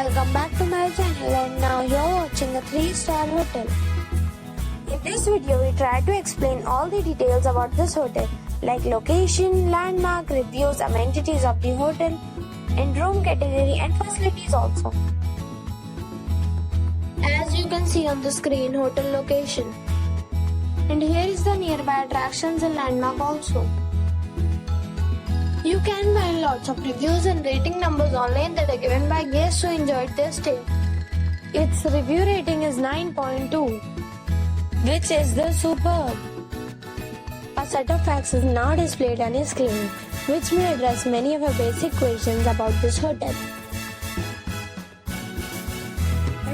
welcome back to my channel, and now you're watching a 3-star hotel. In this video we try to explain all the details about this hotel like location, landmark, reviews, amenities of the hotel, and room category and facilities also. As you can see on the screen, hotel location. And here is the nearby attractions and landmark also. You can find lots of reviews and rating numbers online that are given by guests who enjoyed their stay. Its review rating is 9.2, which is the superb. A set of facts is now displayed on your screen, which may address many of your basic questions about this hotel.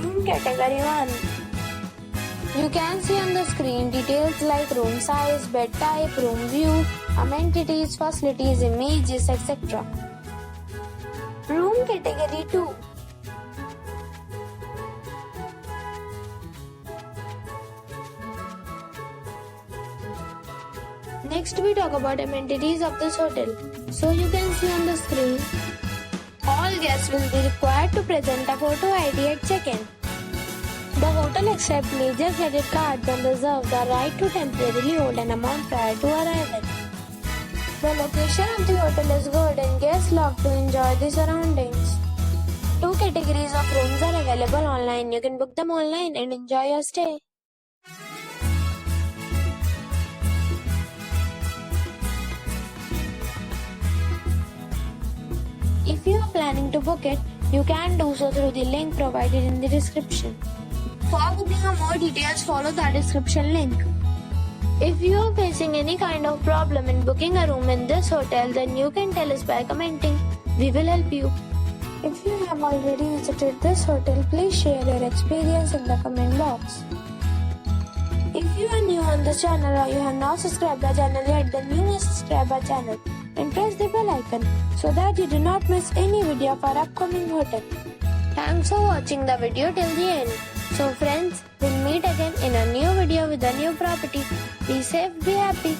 Room category 1. You can see on the screen details like room size, bed type, room view, amenities, facilities, images, etc. Room category 2. Next we talk about amenities of this hotel. So you can see on the screen, all guests will be required to present a photo ID at check-in. The hotel accepts major credit cards and reserves the right to temporarily hold an amount prior to arrival. The location of the hotel is good and guests love to enjoy the surroundings. 2 categories of rooms are available online. You can book them online and enjoy your stay. If you are planning to book it, you can do so through the link provided in the description. For booking or more details, follow the description link. If you are facing any kind of problem in booking a room in this hotel, then you can tell us by commenting. We will help you. If you have already visited this hotel, please share your experience in the comment box. If you are new on the channel or you have not subscribed the channel yet, then you must subscribe our channel and press the bell icon so that you do not miss any video of our upcoming hotel. Thanks for watching the video till the end. So friends, we'll meet again in a new video with a new property. Be safe, be happy.